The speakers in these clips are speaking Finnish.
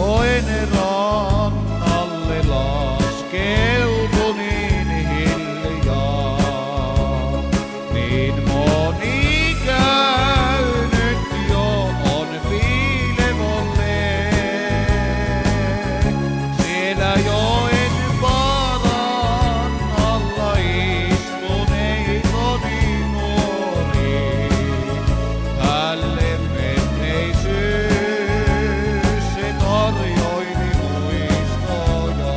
joen rannalle laskeutui niin hiljaa. Niin moni käynyt jo on piilevolle. Siellä joen paran alla istuneita niin nuori. Hälle menneisyys se tarjoili muistoja.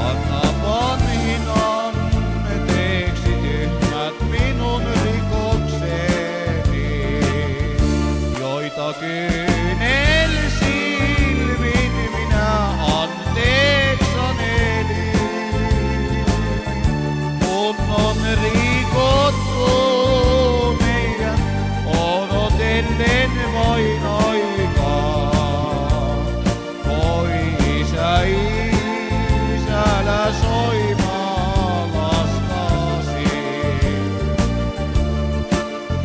Anna vanhin anteeksi tyhmät minun rikokseni, joita kyynelsilmin minä anteeksanelin. Kun on rikottu meidän odotellen vain aikaa. Voi isä, älä soimaa lastasi.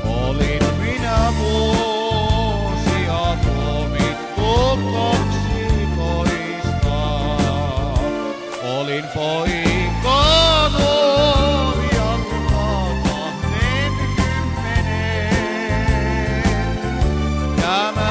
Olin minä vuosia tuomittu 12. Olin poika nuojalta 20. Ja mä